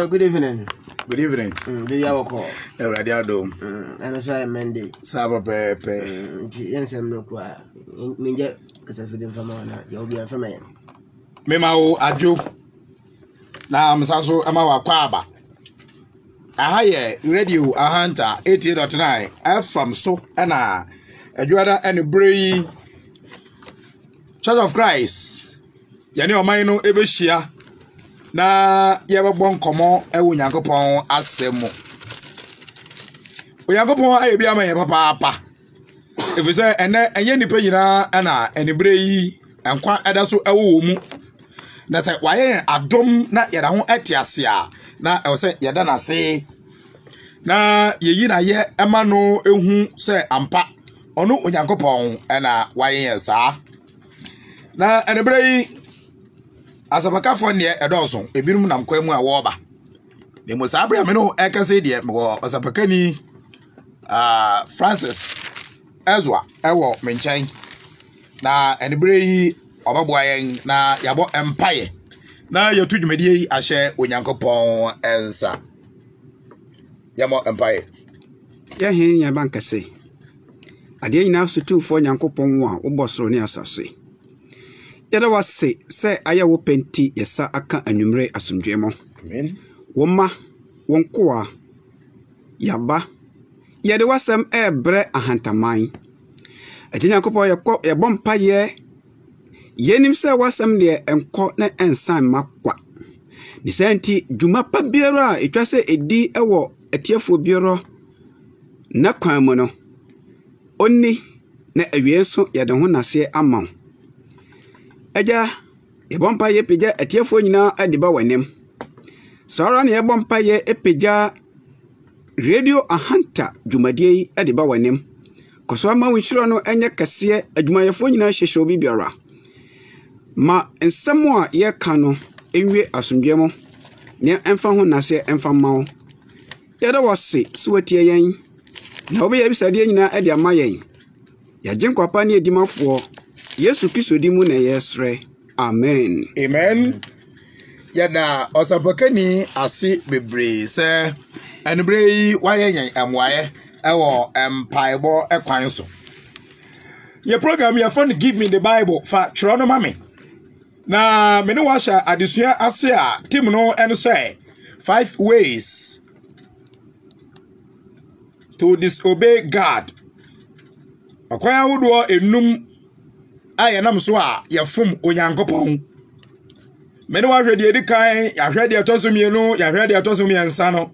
Good evening. Good evening. The Yawako. Radio. And I say Monday. Saba pepe. Yensem no kwa. Minja kasa feeding from one. You'll be a family. Memao ajo. Na msaso ama wakwaba. Ahaye radio ahanta 88.9 FM so ana adwada and brei Church of Christ. Yani oman no ebehia. Na yebebo nkomo ewo Nyankopon asemu. Onyankopon ayebi ama ye papa. Efise ene enye nipa nyina ana enibre yi enkwa edaso ewo mu. Na se waye adom na yeda ho etiase a na ewse yeda na se. Na yeyi na ye ema no ehu se ampa ono Onyankopon ena waye sa. Na enibre yi asabaka fo ne edoso ebirum nam kwa mu a wo ba ne mo sabra me no ekase de mo asabaka ni Francis Ezwa ewo menchen na enibre yi obabo ayen na yabo empire na yetu dwumedie yi ahye Onyankopon ensa yamo empire ya hin ya bankase ade nyina so tu fo Onyankopon wo a wobosoro ne asase yada wase se aya wo penti yesa aka anwumre asomdwemo amen woma wonkoa yaba yede wasem ebre ahantaman Onyankopon ye bompa ye yenim se wasem de enko na ensan makwa ni senti dwuma pa biara etwase edi ewo etiefo biara na kwan mu no onni na awienso yede ho nase amaw Eja ebompa ye peja etiefo nyina adiba wanem Sara ne ebompa ye epeja radio ahanta dwumadie adiba wanem koso ama wonhiro no enye kase adwumayefo nyina hyehye obi biara ma ensemo a ye ka no enwe asomdwemo ne emfa ho nase emfa mawo yeda wose suwatie yen na obi ye bisade nyina adi ama yen ya jenkwapa ne edimafo Yesu Kristo di mu na yesre. Amen. Amen. Yada osabakani asi bebre se enibre yi waye yen amwaye ewo empaibo ekwan so. Your program your phone give me the Bible for Toronto mami. Na me no washa adesua ase a team no eno say 5 ways to disobey God. Akwan wodo enum aye nam so a yefum Onyankopon mene wa hwede edikan ya hwede atoso mienu ya hwede atoso miensa no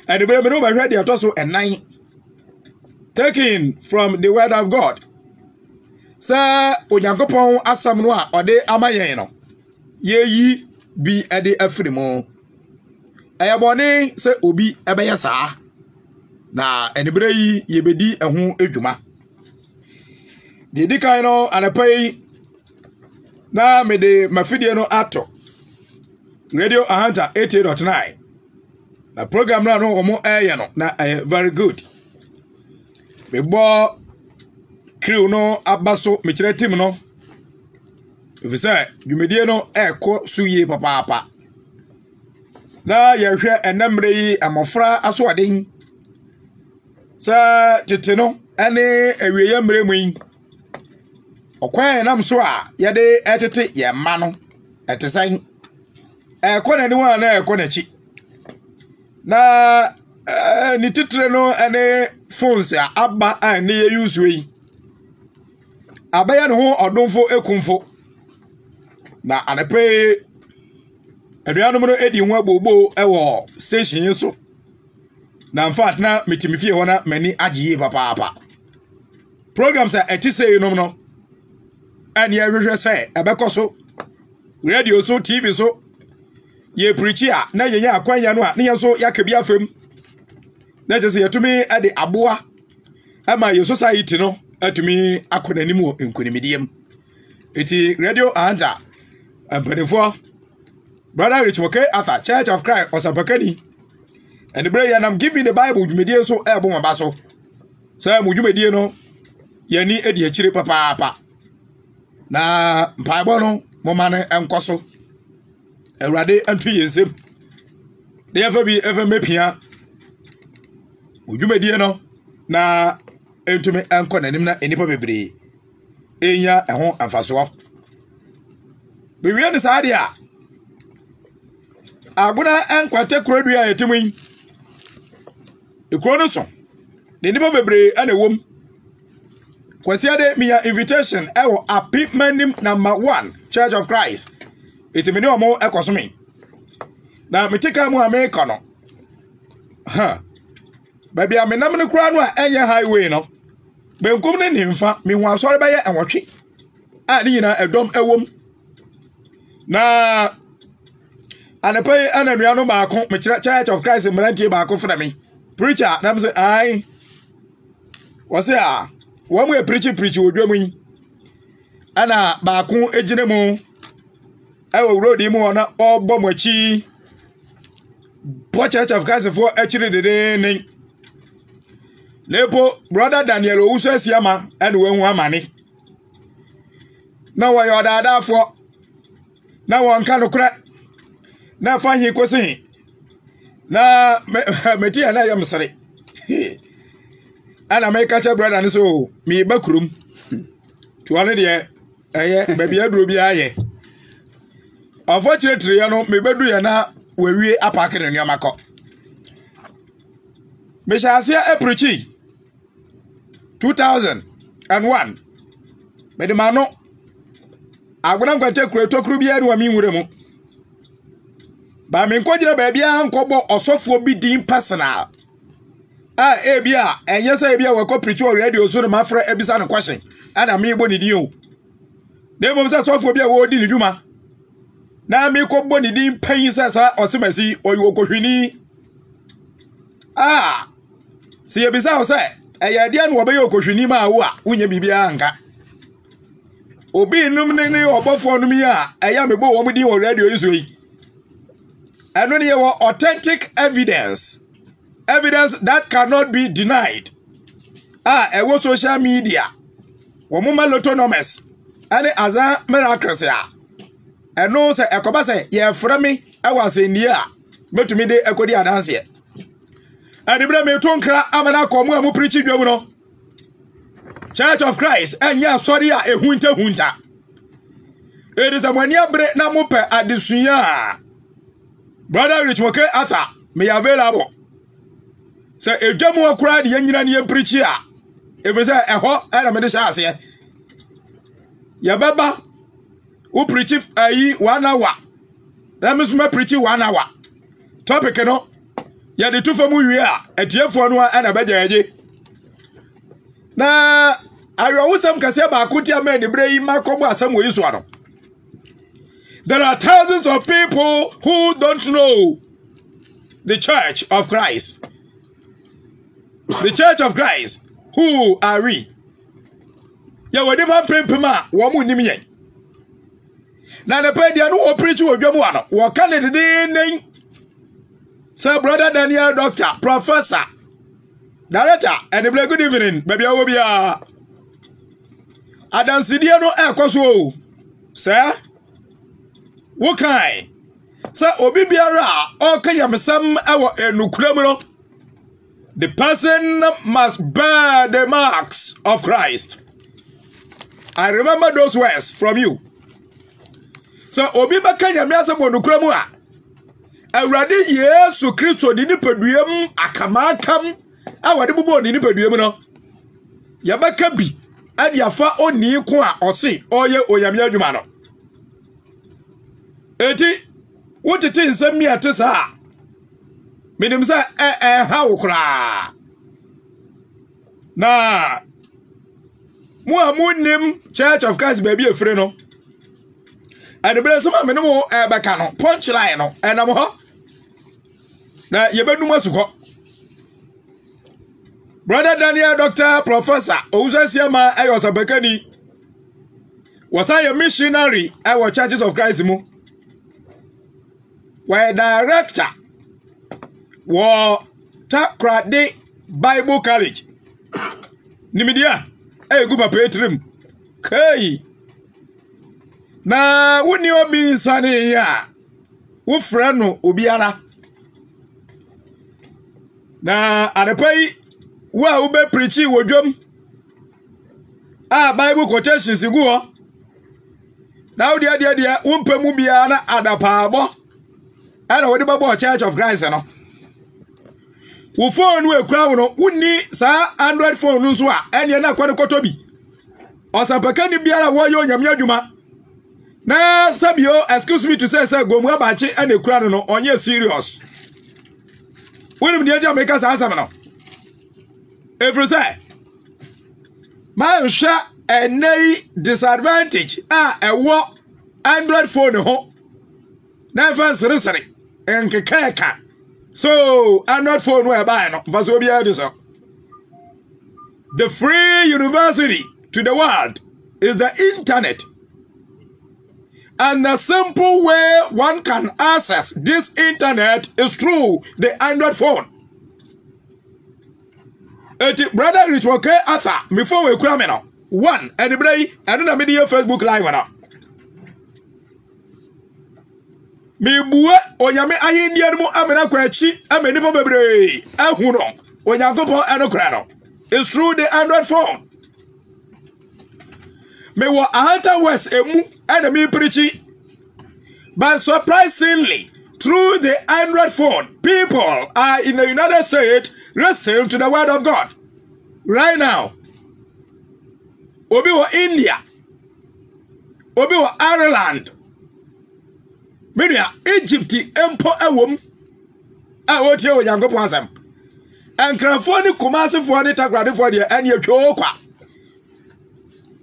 and be mene wa hwede atoso enan taken from the word of God sa Onyankopon asam no a ode amayen no yeyi bi ade afrimo ayabone se obi ebeye saa na enibre yi yebedi ehu edwuma the dikaino anapai na me de mafidie no ato radio ahanta 88.9 na program na no omo no na very good me bo crew no abaso me kire team no ifisa dwumedie no ekọ suye papa na ye hwe enamre yi amofra aso aden sa tete no ene awiye mre mu yi okwan nam so a yede etete ye ma no etesan ekọ na ni wa na ekọ na chi na ni titre no ene phones a aba a ne ye use yi abaya no ho odonfo ekumfo na anape aduanom no edi ho abobo ewo station so na in fact na metimifie ho na mani agiye papa programs a etise no no ani ehwehwe se ebekoso radio so TV so ye preachi a na ye akwanya no a ne yeso yakabia fam na je se yetumi ade aboa ama ye society no atumi akonanim wo enkonimidiem eti radio anta ampadefo brother Rich Moke Arthur Church of Christ Osapakani and the brother I'm giving the Bible medie so ebo maba so mu dwumedie no yani edi akire papa na mpaibo no momane enkoso Awurade antu yensem de efa mepia udwumedie no na entumi enko nanim na enipa bebre enya eho amfaso bewie ne saade a aguna enkwate kuradua yetimun ekuro no so ne nipa bebre ana wom kwasiade miya invitation ewo apipmanim number 1 Church of Christ itimini omo ekosome na mitika mu America no baby amenam ne kura no a enye highway no benkum ne nimfa mi hu asore baye enwotwe a ni nyina edom ewom na anapai ananua no baako me Church of Christ mmerantie baako fra me preacher na me say ai wose a wo mu preach odwa mu ana baako ejine mu ewo road mu ona obo machi po Church of Christ for achire dede nen lepo brother Daniel Owusu asiama ene we hu amane na wo yodada fo na won ka no kra na fanyi kosi na metia na yamsere ana me kacha brother ni so mi bakurum tuane de eye baby aduro bi aye unfortunately ya no me bedu ya na wewie apake ne nyamako me shasia eprichi 2001 me de mano aguna nkwate kure tokuru bi adu ami nwure mu ba me nkojira ba bia nkobo osofo bi din personal ebia enyesa ebia we ko preach o radio so no mafra ebisa no question ana me igbo ni din o na mo sa sofo bia wo di ni dwuma na me ko bo ni din pan sa osemasi oyo kohwini si ebisa o say eya dia no obeyo kohwini ma wo a unya bibia anka obi num ne obofo num ya eya mebo wo mudi wo radio iso yi eno ne wo authentic evidence that cannot be denied ewo social media wo mumma autonomous ane aza miracles ya eno se ekoba se ye frame ewase ni a betumi de ekodi adanse ade bra me tonkra amana komu amu preach dwam no Church of Christ enya sorry a ehunta it is a mania bre na mope adesuya brother Rich Moke Arthur me available say edwamu akura de yanyina ne preach a if say eho era me de chance ya baba wo preach ayi 1 hour na me so me preach 1 hour topic no ya de tufamu wi a etiefo no ana bajaje na awusam kase ba akutia me ne bre yi makobo asam wo yiso ano. There are thousands of people who don't know the Church of Christ. The Church of Christ. Who are we? Ya we never pempema wo mu nim yen. Na the pedia no wo preach wo dwam ano. Wo ka ne de nen. Sir brother Daniel Doctor, Professor, Director, and good evening, baby Obia. Adansidia no ekoso. Sir? What kind? Sir Obi biara o kayamsam awo enukram no. The person must bear the marks of Christ. I remember those words from you. So Obi bakayamsam enukram a Awurade Yesu Kristo di nipaduam akamakam awade bubo ni nipaduam no. Yabaka bi ade afa oni ko a ose oye oyame adwuma no. eti wotete nsɛm mi ate saa menim sɛ ha wo koraa na mo a monim Church of Christ baabi efire no and bere so ma me no bɛka no punchline no ɛnam hɔ na yɛbɛnum asukɔ Brother Daniel Dr. Professor Owusu-Asiama ayo sabakani was a missionary our Churches of Christ mu were director wa Takrade Bible College nimidia egu papa etrim kai na woni obi nsane ya wo frɛ no obiara na adepai wa ube preachi wodwom Bible quotations gu na wo dia wo mpamu bia na adapaabo ana wo de babo Church of Christ no wo phone we kura wo no wonni sa Android phone no so a ene na kwade kotobi osapaka ni biara wo yo nyame adwuma na sabio excuse me to say gomu abachi ene kura no onye serious woni me dia make us answer no every say man sha any disadvantage ewo Android phone ho na fa sere enkeka so Android phone we buy no fa so bia so the free university to the world is the internet, and the simple way one can access this internet is through the Android phone. Brother Rich okay Arthur before we cram now. One and the break and then media Facebook live now. Me bua onyame ahendia no amena kwachi ameni po bebre ahuno onyankopo enokra no. It's through the Android phone. Me wa ahanta west emu and me preachy. But surprisingly, through the Android phone, people are in the United States listening to the word of God. Right now. Obi wa India. Obi wa Ireland. Media Egypt empo ewom. Wotie wo Yankopon asem. Ankrafo ni Kumasifo ni Takrade de anye twa kwa.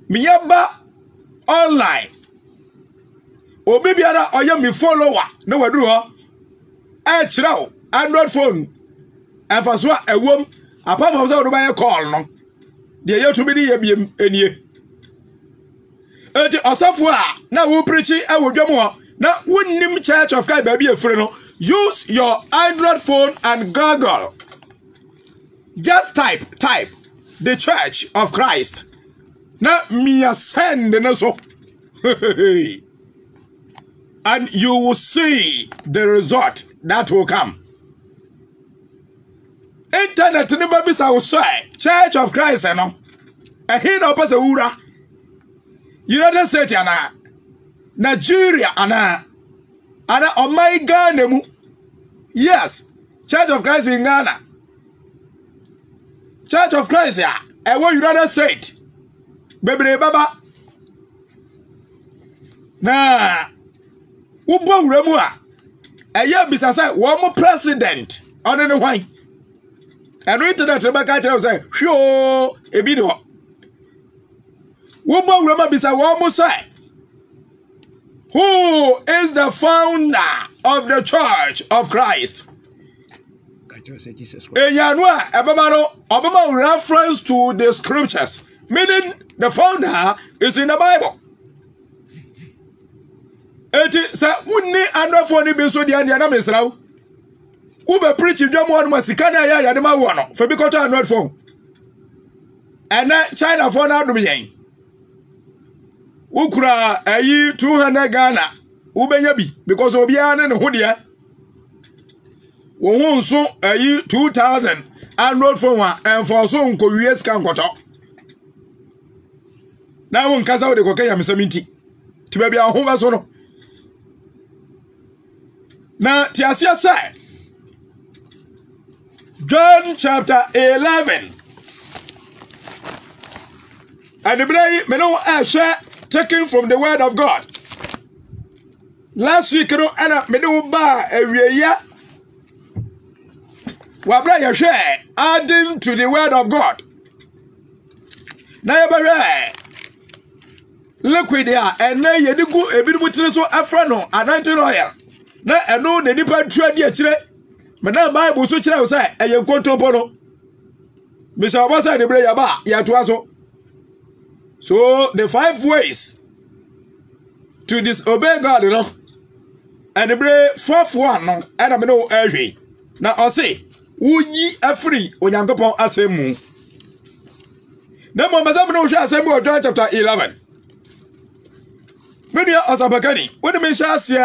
Miyaba online. Obi biara oye mi follower na waduru ho. Kira wo Android phone. Enfaso a ewom apart from say wo buy call no. De ye to bi di ye biem enie. Enti osafo a na wo preach e wo dwom ho. Na wonnim Church of Christ baabi efire no. Use your Android phone and Google. Just type the Church of Christ. Na me send na so. And you will see the result that will come. Internet ni baby sa say Church of Christ no. He na pasa ura. United States ana Nigeria ana oh my Ghana mu. Yes, Church of Christ in Ghana. Church of Christ ya ewo United States. Bebre baba. Na ubo wuremu a eye bisasa wo mo president ono ne hwan. Eno internet be ka kire say hwo ebi ni ho. Ubo wuremu bisa wo mo say who is the founder of the Church of Christ? Obama reference to the scriptures, meaning the founder is in the Bible. Eti sa unni andofo ni bi so dia na mesrawo. Ube preach dwam won masikana ya de ma wo no. Fa bi koto android phone. Ena China phone na dum yen. Ukura ayi 200 Ghana. Ubenya bi because obiara ne ho de. Wo so ayi 2000 Android phone wa enforce nko US kan koto. Na won kasa wo de kokaya mesaminti. Tiba bia ho ba so no. Now, Tiasia said, John chapter 11. And the blade, taken from the word of God. last week no ana me de ba awieya wabra ya hwe adding to the word of God na ya bare liquid ya ene yedigu ebidu tire so afra no anointing oil na eno ne nipa tua di akire me na Bible so kire say eye nkontompo no me say obasa de bre ya ba ya to aso. So the 5 ways to disobey God, you know, and the brave 4th one, no, and I'm no every. Now I say, who ye are free when young upon assembly. No more Mazamino shall assemble John chapter 11. Many of us are Bacani. When the shall see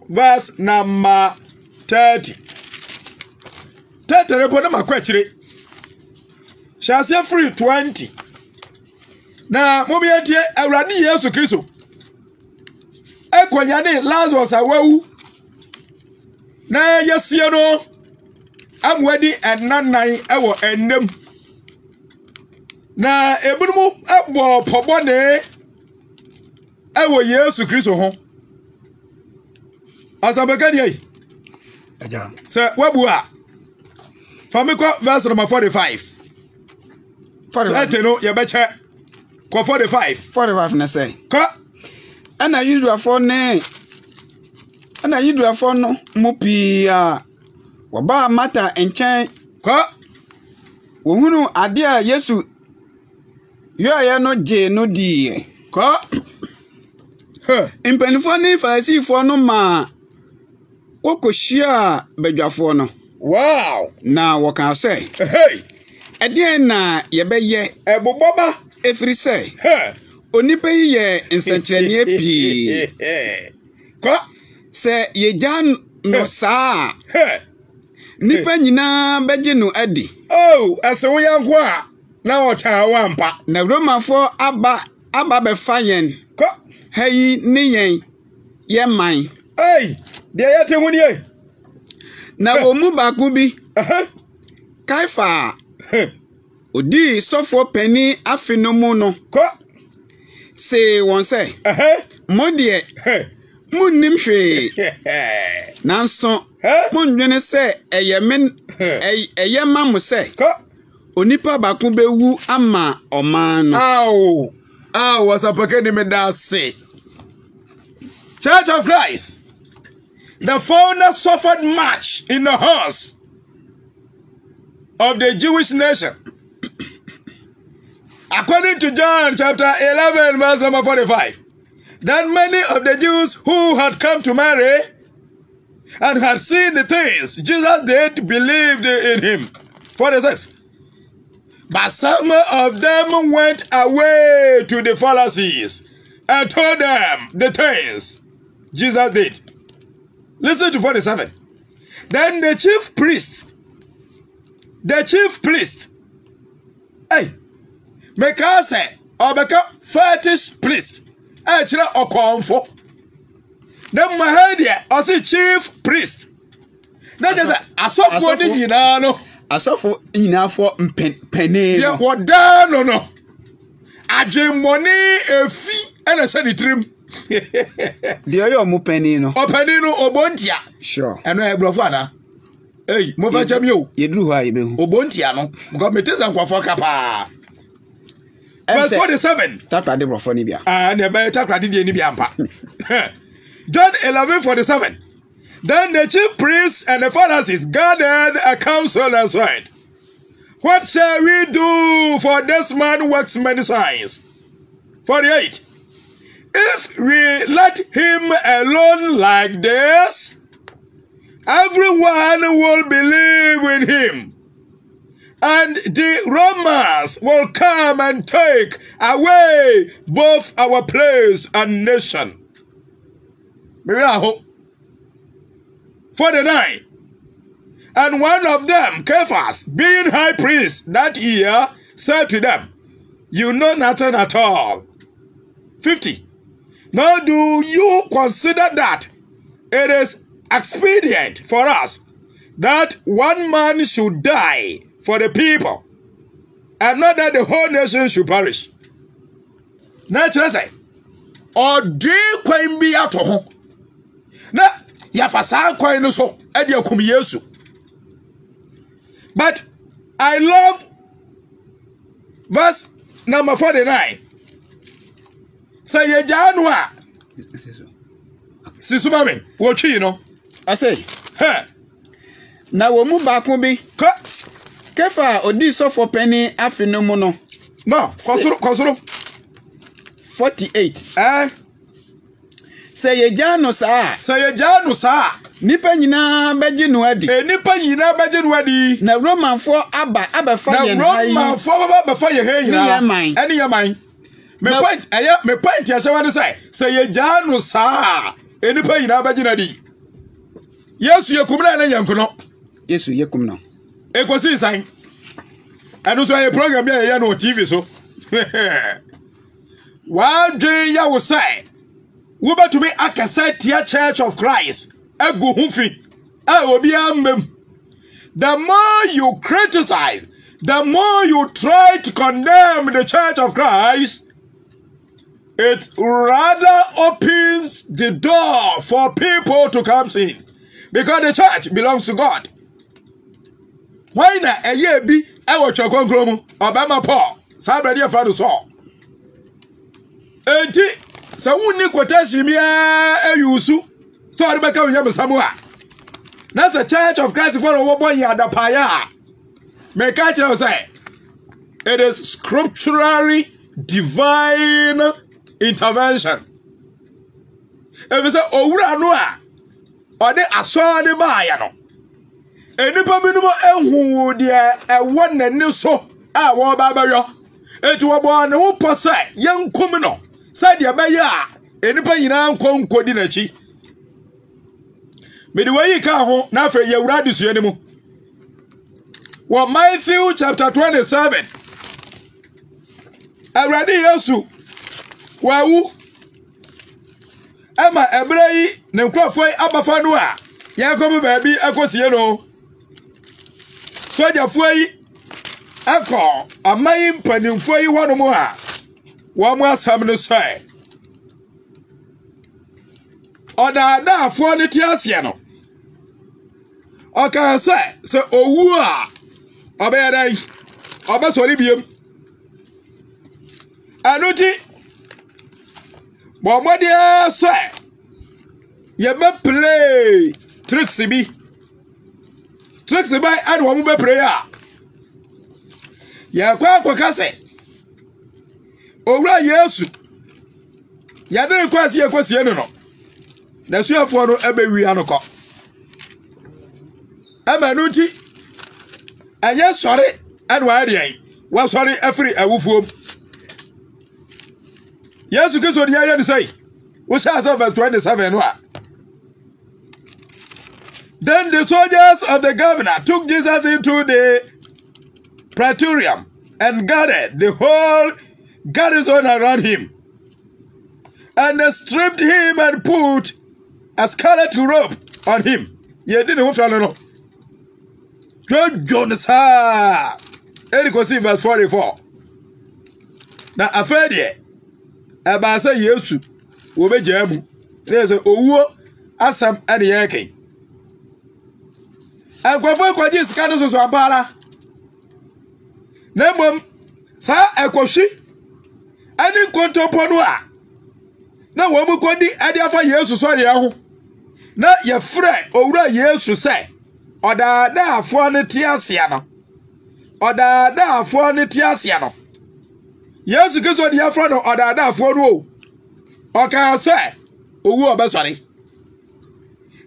verse number 30. 30 report my question. Shall see free 20. Na mobi etie awrade Yesu Kristo ekwanyane Lazarus awawu na yesie no amwadi ennanan ewo ennem na ebunumu ebo pobone ewo Yesu Kristo ho asabakadi ai aja se wabu a famiko verse number 45 no ye beche 45 na say ka ana yidwafo no mupia waba mata enchen ka wohunu ade a Yesu yoya no je no di ka impenifo ni Farisifo no ma wokohia badwafo no wow na wokan say hey ade na yebeye eboboba efiri say onipa yi ye nsankyerene pii ka se yejan no saa nipa nyina beje no adi oh asewo yanko a na ota wampa na Romafo aba be fayen ka hayi ni yen ye man hey de yate huni e na wo mu baako bi Kaifa odi sofo pani afinomu no ka se won say modie munnim hwe nanso mundwene se eye mamu se ka onipa baako bewu ama oman no wasapake me da say Church of Christ, the founder suffered much in the house of the Jewish nation. According to John chapter 11 verse number 45, that many of the Jews who had come to Mary and had seen the things Jesus did believed in him. 46. But some of them went away to the Pharisees and told them the things Jesus did. Listen to 47. Then the chief priest, hey, make us say, or become fetish priest, actually, or comfort. Then my head here, I say chief priest. That is a soft body, you know. Asofo ina for penny. Yeah, what down or no? I dream money a fee and a sandy trim. Dear your mu penny no. O penny no obontia. Sure. And I blofana. Hey, mova chamio. Ye drew ha ibehu. Obontia no. Because me tesa nkwa for kapa. Verse 47. Tapa de brofo ni bia. And the better credit ni bia ampa. John 11:47. Then the chief priests and the Pharisees gathered a council and said, what shall we do, for this man works many signs? 48. If we let him alone like this, everyone will believe in him, and the Romans will come and take away both our place and nation. 49. And one of them, Caiaphas, being high priest that year, said to them, you know nothing at all. 50. Now do you consider that it is expedient for us that one man should die for the people, and not that the whole nation should perish? Naturally say, or do you be at home? na ya fasa kwan no so e de akum Yesu. But I love verse number 49. Say ye janu a sisuma me wo twi no I say he na wo mu ba ko bi kefa odi so for penny afinu mu no no kosoro 48 say ye janu sa nipa nyina beji no adi nipa nyina beji no adi na Roman for aba fa ye na Roman for aba fa ye he nyina eni ye man me point ya shawa say ye janu sa nipa nyina beji no adi Yesu ye kumna na yankono Yesu ye kumna ekosi san eno so ye program ya no TV so one day ya wo say wo betumi akasa tia Church of Christ egu hufi obi ambem. The more you criticize, the more you try to condemn the Church of Christ, it rather opens the door for people to come in, because the church belongs to God. Why na eye bi e wo chokonkro mu Obama Paul sabrade e fa do so enti sa wuni quotation mi ayusu so ade beka wo yam samoa na the Church of Christ for wo boy adapaya me ka kire say it is scripturally divine intervention. If you say owura no a ode aso de ba ya no enipa binumo ehu de ewo nani so a wo ba ba yo eti wo bo ne wo pose yenkum no say de ba ya enipa nyina nkodi na chi me de wayi ka ho na afa yewura desuo ni mu wo Matthew chapter 27 awrade Yesu wawu ama ebrei ne nkrofo abafa no a yakob baabi akosie no soja fuyi akọ amayi mpanimfo yi hono mu a wo mu asam no sai oda afọ ne ti asie no oka se owu a obeyadai obesori biem anuti Momodia say ye be play tricks by and wo be prayer ya kwa kase owura Yesu ya de kwase ye kwase no na suafo no ebewi anoko amanuti anya sore and wa dey wa sore afri awufuom Yesu Kristo di aye say we say verse 27 no. Then the soldiers of the governor took Jesus into the praetorium and gathered the whole garrison around him. And they stripped him and put a scarlet robe on him. Ye didn't know no. Good Jonas ha. Erikosi verse 44. Now afedi aba say Yesu wo be jamu. There say owuo asam ane yake. Akwafo kwaji sika no so ampara. Na mbom sa ekohwi ani kontopo no a na wo mu kodi ade afa Yesu so de ho. Na ye frɛ owura Yesu sɛ odaada afo ne ti asia no. Odaada afo ne ti asia no. Yesu Kristo de afro no odaada afo no o. Oka sɛ owu obesori.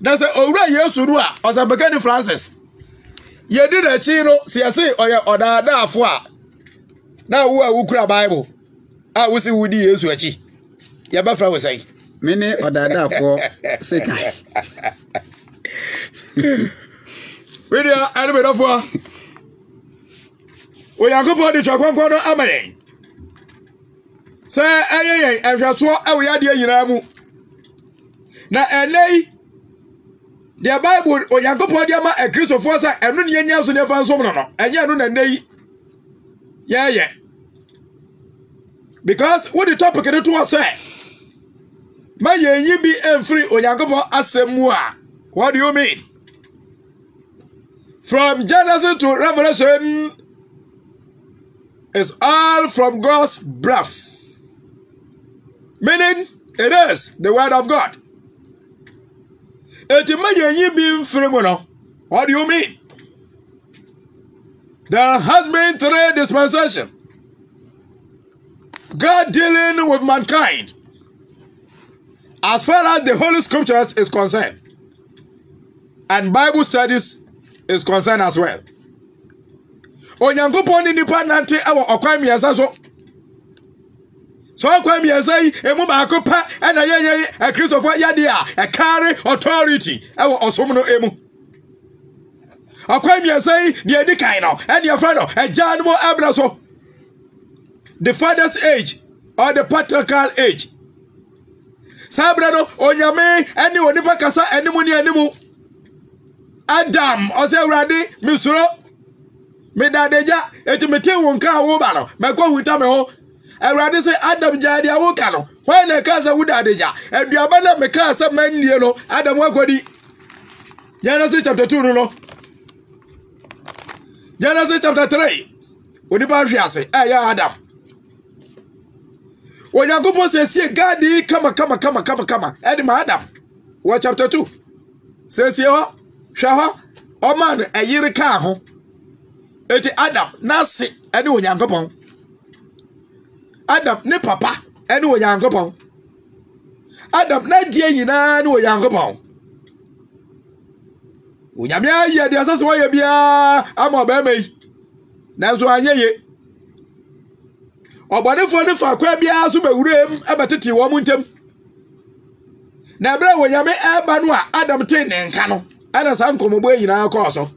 Da se owura Yesu no a osabeka ni Francis. Ye di na chi no se yesi oye odaada afo a na wo a wukura Bible. A wo si wudi Yesu achi. Ye ba fra we sai. Me ne odaada afo Satan. Video anu be dofo. O Yakobo di chakwankwo no amaye. Se ayeye ehweso awo ya de yira mu. Na enei the Bible o Yakobo di ama a Christopher say enu ne nya so ne fa nso no no. Enye enu na nei. Yeah. Because what the topic to us say Ma ye be free Onyankopo asemua. What do you mean? From Genesis to Revelation is all from God's breath. Meaning, it is the word of God. What do you mean? There has been 3 dispensations. God dealing with mankind as far as the Holy Scriptures is concerned. And Bible studies is concerned as well. Onyankopon ni nipa nante ewo okwan miasa so okwan miasa yi emu ba akopa na ye Christopher yade a carry authority ewo osom no emu. Okwan miasa yi de edikan no and your friend no ejan mo abra so. The father's age or the patriarchal age. Sabra no onyame eni onipa kasa enimu ni enimu. Adam ose urade misuro me dadeja etimete wonka wo ba no me ko huta me ho urade say Adam jade awo ka no why na ka sa wudadeja aduaba na me ka sa mannie no Adam wakodi Genesis chapter 2 no Genesis chapter 3 onipa hwiase ya Adam Onyankopon say God kama edima Adam what chapter 2 says here Shaha Oman ayire ka ho eti Adam nase ene Onyankopon Adam ne papa ene Onyankopon Adam na die nyina ne Onyankopon Onyame aye de asase wo ye bia ama ba mai nanso anyeye obodefo ne fa kwa bia so bewurem ebetete wo mu ntem na bra Onyame eba no a Adam te ne nka no ana san komobo yina akoso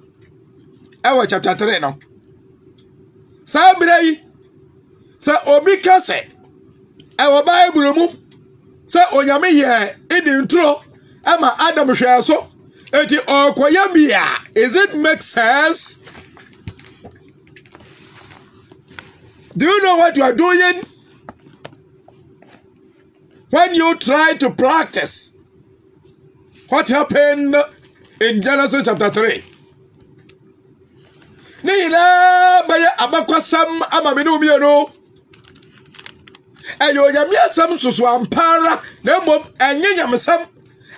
ewa chapter 3 no sa brei sa obi kase ewa Bible mu sa Onyame ye idi ntro ama Adam hwe so eti okoya bia is it make sense? Do you know what you are doing when you try to practice what happened in Genesis chapter 3? Nina baya abakwasam amamenu mieno. Eyo yamiasam susu ampara na mom enye nyamsam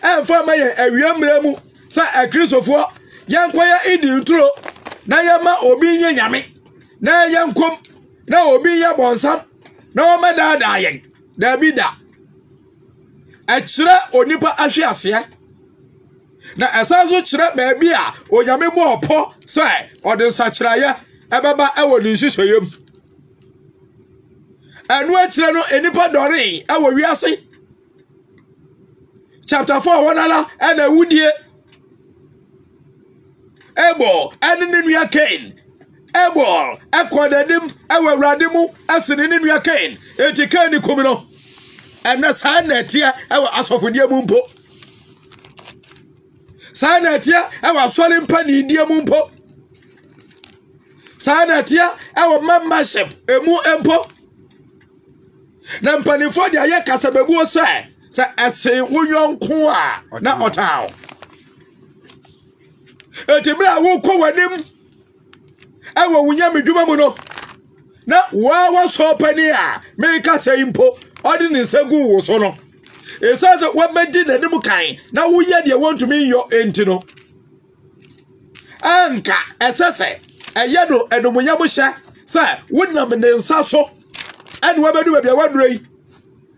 emfa maye awiamremu sa Christopher yankwaya idi ntro na yama obi nye nyame na yankom na obi ya bonsam na o medada yen da bida akira onipa ahwe ase na asanso kire ba bia Onyame bo opo so ode nsakiraye ebeba ewo ni hihyoyem anu akire no enipa dore ewo wiase chapter 4 wonala na wudie ebo enenua Cain ebo ekodadim ewo awrade mu asene nenua Cain eti Cain komi no ena sa na tia ewo asofodie mu mpo Sana tia ewa swali mpani indie mu mpo. Sana tia ewa membership emu empo. Na mpanifo de aye kasabebu se ese wonyonko a na otaw. Etibra wo kɔ wanim ewa wunya medwuma mu no. Na wa so pani a me ka se impo odi ni segu wo so no. It says what made the Nimukai. Now we had you want to me your entino. Anka, assessor, a yado and Muyamusha, sir, wouldn't have been so. And what do you want to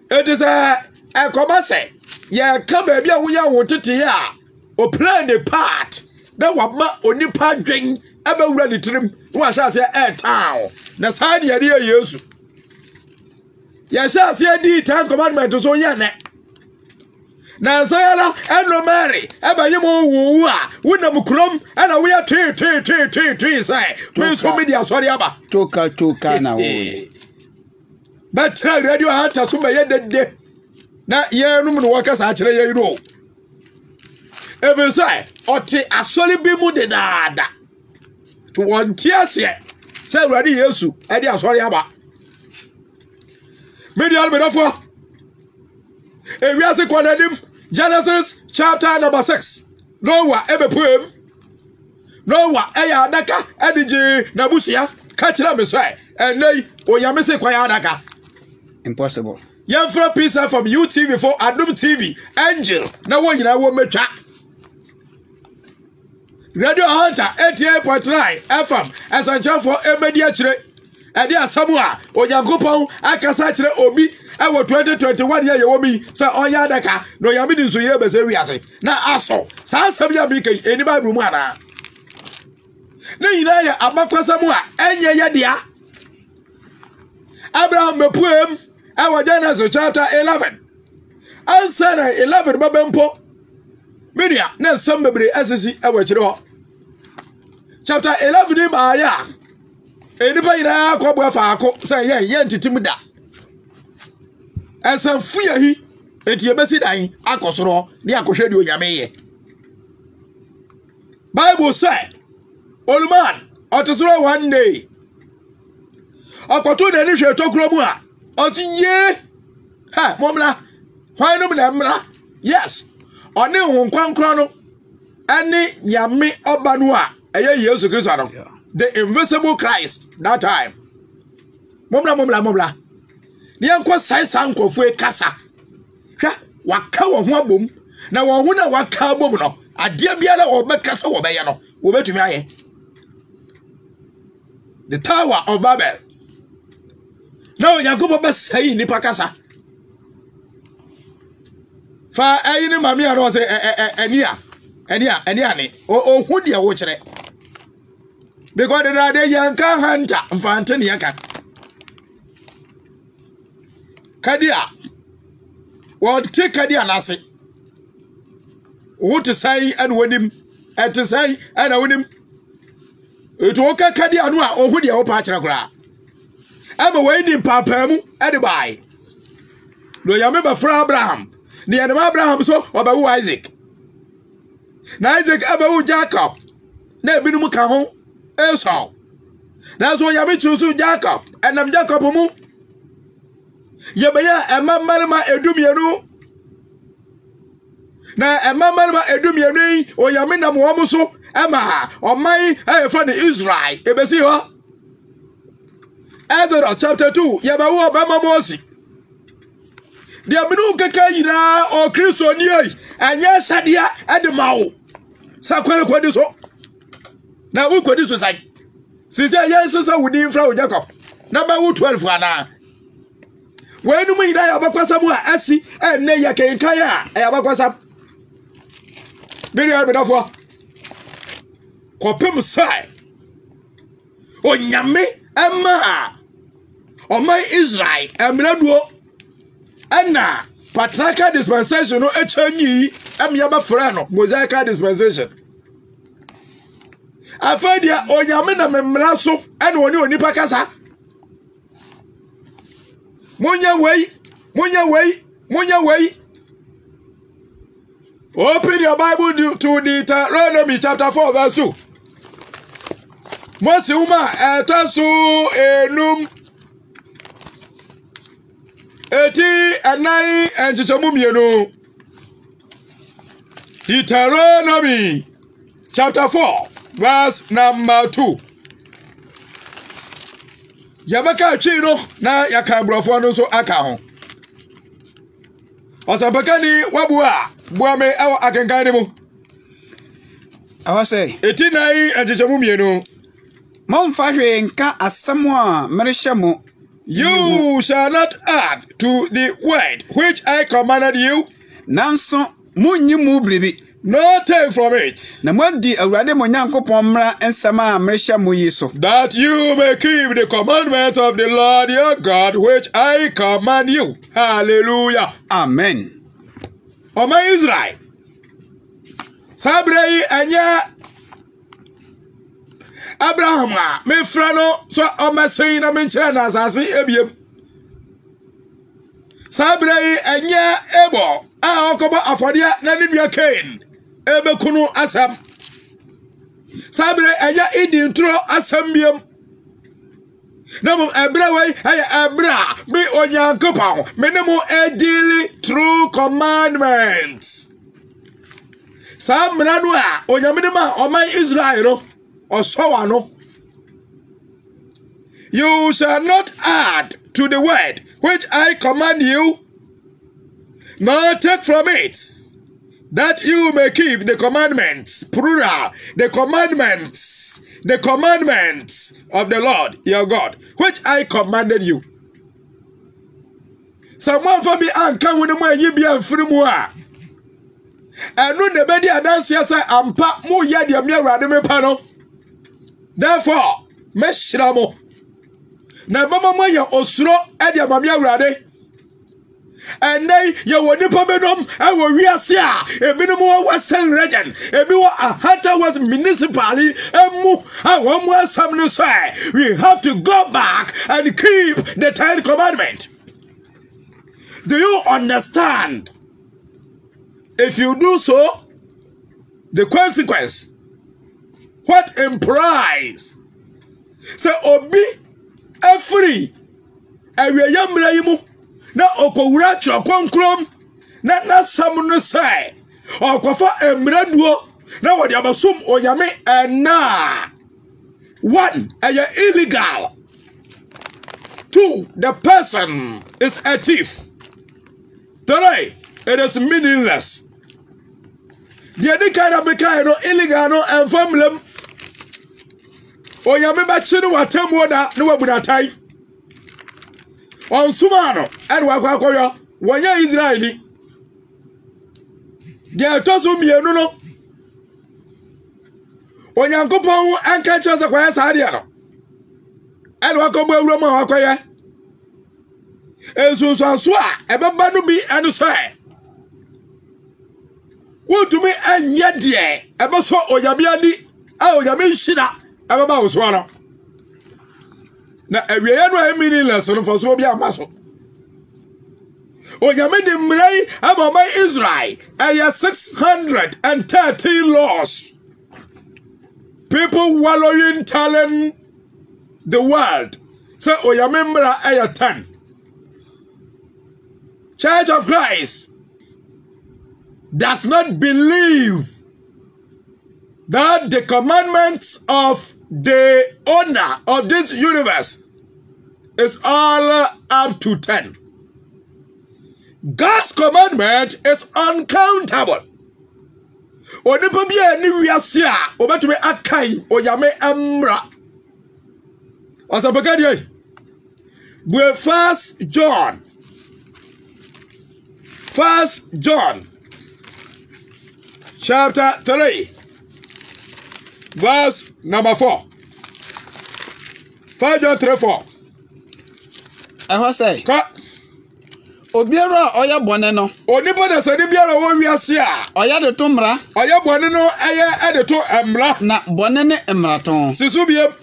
it is a commerce. Ya come baby, we are wanted to ya or plan a part. That what only part drink ever ready to him. Was I say air town. That's how the idea use. Yes, I see a D time commandment to so yana. Na sayala eno mary eba yemo wu a wona mukrom ana we are say me so media sorry aba toka na wo but radio hata so be yedede na ye num no waka sa kire ye ro even say oti asori bi mu de dada to won tiase say radio Yesu e de asori aba media alberafo we are saying Genesis chapter number 6. Noah ebe poem. Noah eya adaka edije nabusia kachira me say enei oyame se kwa adaka. Impossible. Yan from pizza from UTV for Adum TV Angel na wo nyina wo metwa. Radio Hunter 88.9 FM esancha for emedia kire ade asamu a Onyankopon akasa kire obi ewo 2021 ye wo mi say onya adaka no yame di nso ye be se wiase na aso sa asam ya bi kai eni Bible mu ana na nyina ya abakwasamu a enye ye dia Abraham mepuem ewo Genesis chapter 11 answer 11 babempo media na sam bebre asisi ewo kire ho chapter 11 ba ya enipa ira ko bo fa ako say ye ntitim da ensam fuya hi enti ebesi dan akosoro ni akohwe di onyame ye Bible say Oluman otosoro one day akoto na ni hwe tokro mu a otinye ha momla hwan no na mra yes oni hu kwankro no ani yame oba no a eye Yesu Kristo no the invisible Christ that time momla ni enko sai sankofo e kasa hwa waka wo ho abom na wo ho na waka abom no ade bia na wo be kasa wo be ye no wo betumi aye the Tower of Babel now Yakobo be sai nipa kasa fa ayi ni mami aro se enia ni o hu dia wo kire because the day yanka hunter mfante ni yaka kadia what take kadia nase what to say and wonim and to say and wonim it wo ka kadia no a ohu dia wo pa kire kura ama we ni papa mu e bai no ya me ba fra Abraham ni ya Abraham so obawu Isaac na Isaac abawu Jacob na ebinu ka ho Esau. That's why you choose Jacob. And I'm Jacob mu. Yebaya emamma edumienu. Na emamma edumienu o yame na mo so ema o mai e friend Israel. Ebesi ho. Exodus chapter 2. Yebawo obama mosi. Dia minu kaka yira o Kristo ni ai. Anya sadia edemawo. Sakwere kwadi so. Na we kwadi so sai. Sisi yes so we din fra Jacob. Na ba 12 ana. We nu mu ida ya bakwasa mu a asi enne ya kenkan a ya bakwasa. Biri ya bedafo. Kopem sai. Onyame ema. Omai Israel emraduo. Ana patriarchal dispensation no echanyi emya ba fra no Mosaic dispensation. Afadia onyame na memra so ene oni onipa kasa munya wei open your Bible to Deuteronomy chapter 4 verse 2 Mose uma etaso enum eti anai enchichomu mienu Deuteronomy chapter 4 verse number 2. Yabaka chino na yakambrofo no so aka ho. Osabakani wabua buame awa akenkane mu. Awase. Etinai enchechemu mienu. Momfa hwe nka asamo a merehye You shall not add to the word which I commanded you. Nanso munyi mu bribi. No take from it. Na mwadi awurade mo Nyankopon mra ensem a merehye mo yi so. That you may keep the commandment of the Lord your God which I command you. Hallelujah. Amen. O my Israel. Sabrei anya Abraham me frano so o masin na menchira na asase ebiem. Sabrei anya ebo a okobo afodia na nua Cain. Ebekunu asam. Sabre aya idi ntro asam biem. Namo ebra way ebra me onyankopon me nemo daily true commandments. Sam mranu a onyamedema oman Israel no osowa no. You shall not add to the word which I command you, nor take from it, that you may keep the commandments, plural, the commandments of the Lord your God, which I commanded you. Someone for me anka when my yibia frumua. And no nebedi adansi asa ampa mu yadi amia rademe pano. Therefore, meshramo. Na bama moya osro edi amia rade. And they ya wonipa benom ewo wiase a ebinom wo western region ebi wo Ahata was municipally emu awon asam no say we have to go back and keep the 10 commandments. Do you understand? If you do so, the consequence, what implies, say obi free ewe yamra yimu na okowura chokronkrom na sam no say okofa emraduo na wodi abasum oyame na 1 illegal, 2 the person is a thief, 3 it is meaningless. The other kind of no illegal no and family oyame ba chinu watemu da no wabunatai on sumano and wakwakoyo wanya Israeli dia tozu mienu no onyankopon anka chasa kwa sadia no and wakobo awroma wakoye ensunsu anso a ebeba no bi eno say wotumi anye de ebeso oyabia di a oyame nhira ebeba wo so no na ewiye no meaningless no for so bi amaso oyame de mrai aboma Israel 613 laws. People wallowing telling the world say oyame mra 10. Church of Christ does not believe that the commandments of the owner of this universe is all up to 10. God's commandment is uncountable. Onipa bia ni wiase a obetumi akai oyame amra. Osabakadie. We 1 John chapter 3 verse number 4. 1 John 3:4. Eho say. Obiara oya bone no. Onipa da sani biara wo wiase a oya de to mra. Oya bone no eye de to emra. Na bone ne emraton. Sisu biem.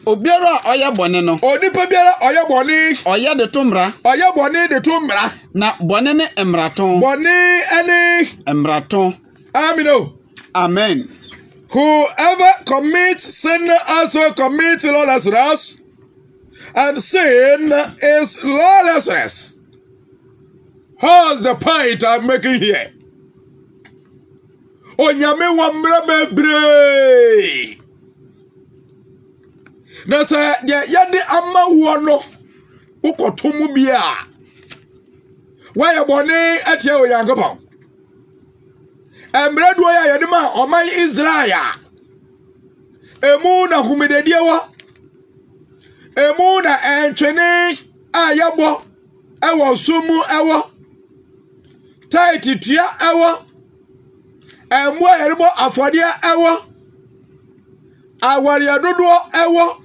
Obiara oya bone no. Onipa biara oya bone. Oya de to mra. Oya bone de to mra. Na bone ne emraton. Bone ene emraton. Amino. Amen. Whoever commits sin also commits lawlessness, and sin is lawlessness. What's the point I'm making here? Onyame wamra bebre. Na sa dia yade ama wo no ukotomu bia. Wa ye bone atia oyankopon. Emredu ya yade ma oman Israel. Emu na humededie wa. Emu na entwene ayabo ewo sumu ewo. Taiti tia ewo. Emwa yerebo afodia ewo. Awaria dodo ewo.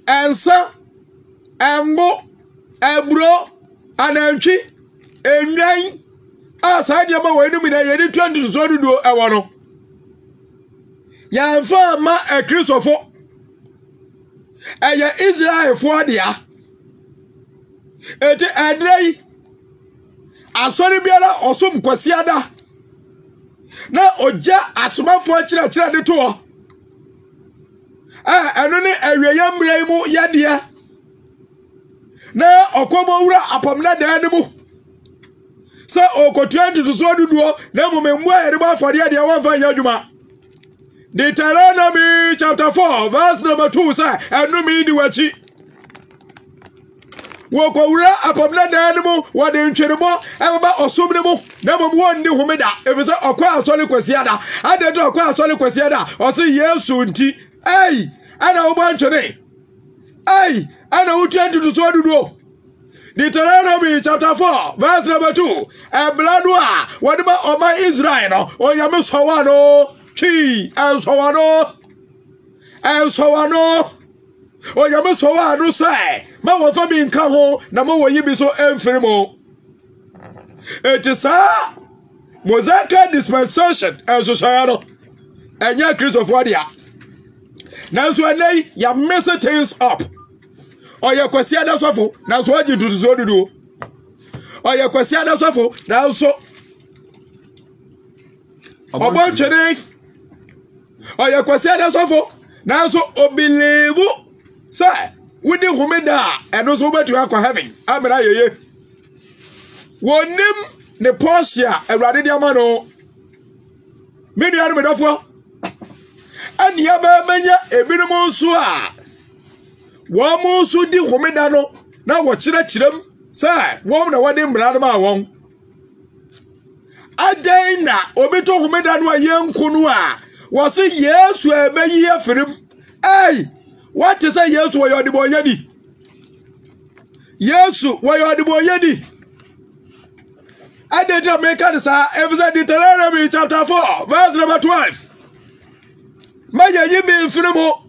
Ensa embo ebro anantwi enwan asade ma wanu mi na yedi 20 so dodo ewo no. Ya mfa ma Kristofo eye Israel fo dia. Eti adrei asori biara osom kwasiada na oja asomafo akira de to eno ne awiya mrai mu yadea na okomowura apamna dan ne mu sa okotuanti to so duduo na momemmu ayere ba afode ade wonfa ya adwuma Deuteronomy chapter 4 verse number 2 say enu mi di wachi wokowura apamna dan ne mu wode ntwerebo eba osomne mu na mom wonni homeda efisa okwa asole kwasiada ade to okwa asole kwasiada o se Yesu nti ana wo banchone ana utuanti to so duduo Deuteronomy chapter 4 verse number 2 ebladua wadeba oma Israel no oyame sowano chi ensowano oyame sowano say ma wo fa bi nka ho na ma wo yibi so emfirimo etisa Mosaic dispensation ensosoyano enya Christopher dia nanso anai ya mess things up oye kwasi ada sofo na so agi tutuzo dudu oye kwasi ada sofo na so obonchene oye kwasi ada sofo na so obilivu say wudi humeda eno so betu akwa heaven amra yeye wonim ne portia awrade dia ma no meni anu medofo ani aba menya ebinom nso a Wamu so di homeda no na wo kirem say wom na wode mbra ma won adan na obeto homeda no ayenku no a wo se Yesu ebeyi afirim what is say Yesu wo yodi boyedi Yesu wo yodi boyedi adeta make this episode Deuteronomy chapter 4 verse number 12 Maya yibi mfirimo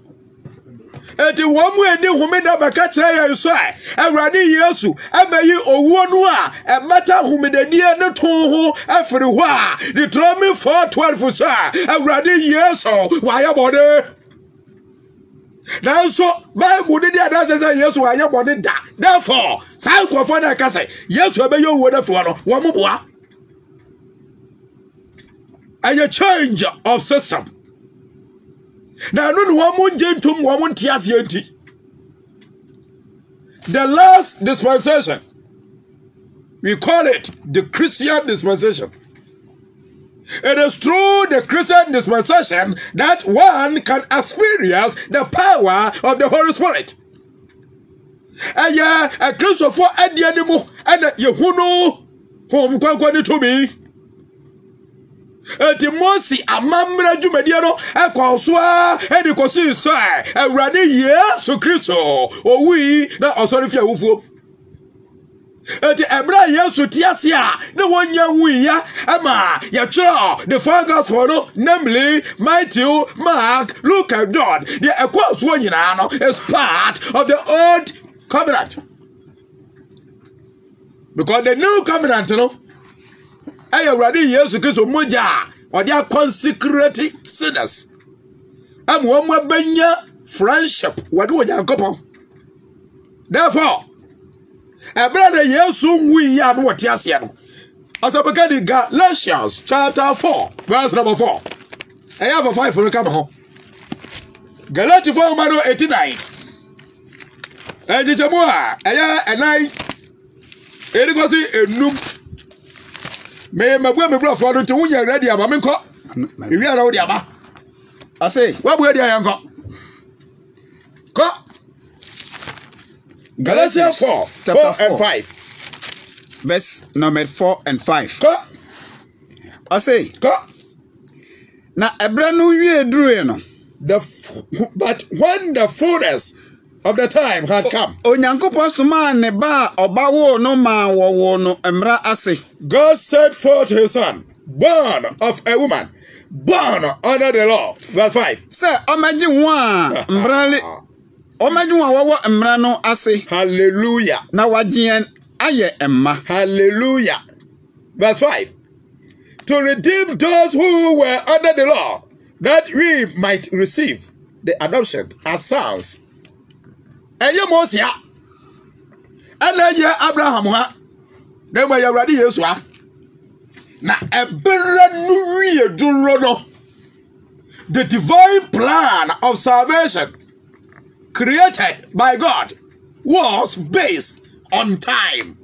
eti womu edi humida baka kire ya so awrade Yesu abayi owuo no a emata humidadie ne to ho afiri ho a Deuteronomy 4:12 so awrade Yesu waya bode nanso Bible dey ada say Yesu waya bode da therefore sai kwofo na ka say Yesu abayi owuo da fo no wo moboa a change of system. Now, no woman gentum woman tias yenti. The last dispensation, we call it the Christian dispensation. It is through the Christian dispensation that one can experience the power of the Holy Spirit. And yeah, a Christopher at the animal and Yehuno whom can to me. Timosi amamra jumediano ekoswa edikosi so awrade Yesu Kristo owi na osorifia wufuo eti ebra Yesu tiasia na wonya wuya ama ya tro the four gospel no namely Matthew, Mark, Luke and John the ekoswa nyina no is part of the old covenant because the new covenant no awrade Yesu Kristo moja or they are consecrated sinners. Am one benya friendship what do you couple? Therefore, a brother Yesu we are what Yasiano. As I began in Galatians chapter 4, verse number 4. I have a 5 for the come home. Galatians 4 mano 89. And it's a more and I it was a noom. Me mabwe me bro for no to wunya ready aba me nko wi ara wo dia ba I say wa bu dia yanko ko Galatians 4 and 5 verse number 4 and 5 ko I say ko na ebra no wie duru no but when the fullness of the time had come. God sent forth his son, born of a woman, born under the law. Verse 5. Sir, hallelujah. Hallelujah. Verse 5. To redeem those who were under the law, that we might receive the adoption as sons. Eye Mosia Anaye Abraham ha na ma yawrade Yesu ha na ebere nu wie duro no the divine plan of salvation created by God was based on time.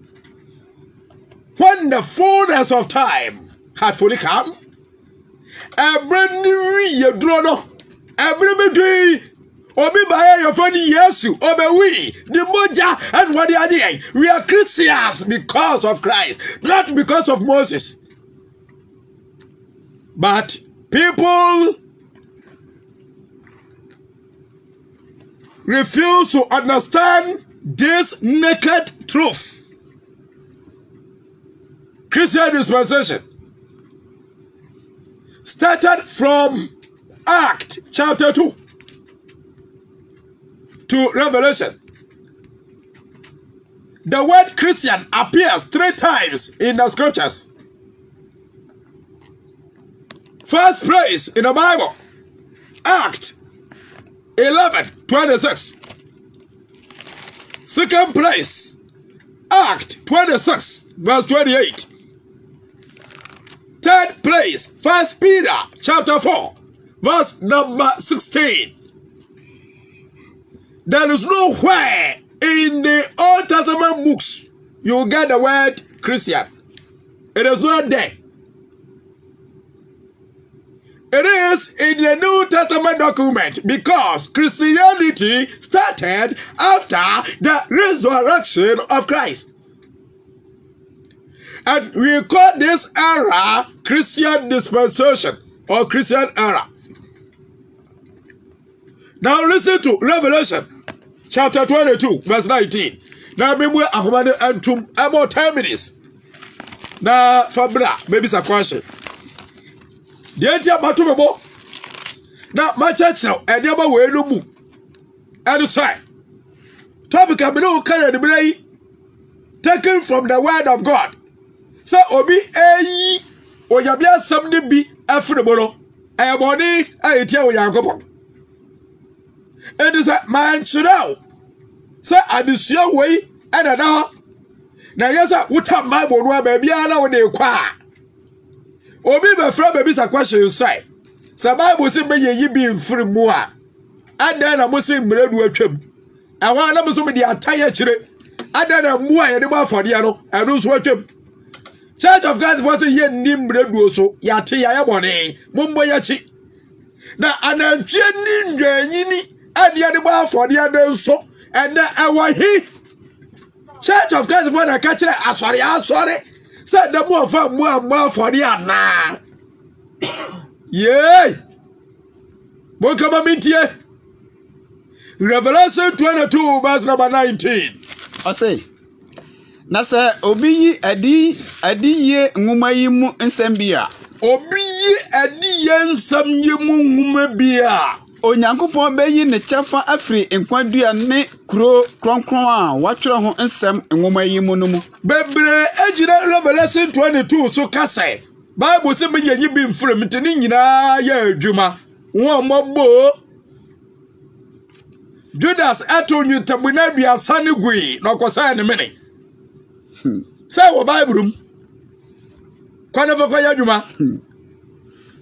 When the fullness of time had fully come, every new drono, every day, obi baye your friend Yesu, obe we, the moja and what they are doing. We are Christians because of Christ, not because of Moses. But people refuse to understand this naked truth. Christian dispensation started from Acts chapter 2 to Revelation. The word Christian appears 3 times in the scriptures. First place in the Bible, Acts 11:26. Second place, Acts 26:28. Third place, 1 Peter chapter 4, verse number 16. There is nowhere in the Old Testament books you get the word Christian. It is not there. It is in the New Testament document because Christianity started after the resurrection of Christ. And we call this era Christian dispensation or Christian era. Now listen to Revelation chapter 22 verse 19. Now maybe akomane antum about 10 minutes. Na fabra maybe a question. The idea matumebo. Now my church now and yaba we lumu. And say topic abino carry the brain taken from the word of God. So obi eyi oyabia samne bi afrebono eboni ayetia oyankopon. And is a man chirao. Say adisua way and na yesa wuta Bible no baby ana we dey kwa. Obi be fra baby sa question say. Say Bible say be yi bi mfiri mu a. Adan na mo say mredu atwam. Awan na mo so me dey ataya chire. Adan na mu a ye dey ba afode no. Enu so atwam. Church of God for say ye nim mredu so. Ya te ya bone. Mumbo ya chi. Na anantie ni ndwanyini ade ade ba afode adan so. And our he Church of God for the catcher sorry said the more for the na yay welcome mintie Revelation 22 verse number 19. I say na say obi yi adi ye nwuma yi mu nsem bia obi yi adi ye nsem yi mu nwuma bia Onyankopon beyi ne chafa afri enkwadua ne kro kronkron a watwere ho nsem nwoma yi mu no mu bebre ejira Revelation 22 so kase Bible se me yanyi bi mfre mteni nyina ya adwuma won mobo Judas atonyu tabuna dua sane gui na kosa ne mene say wo Bible rum kwana fa kwa ya adwuma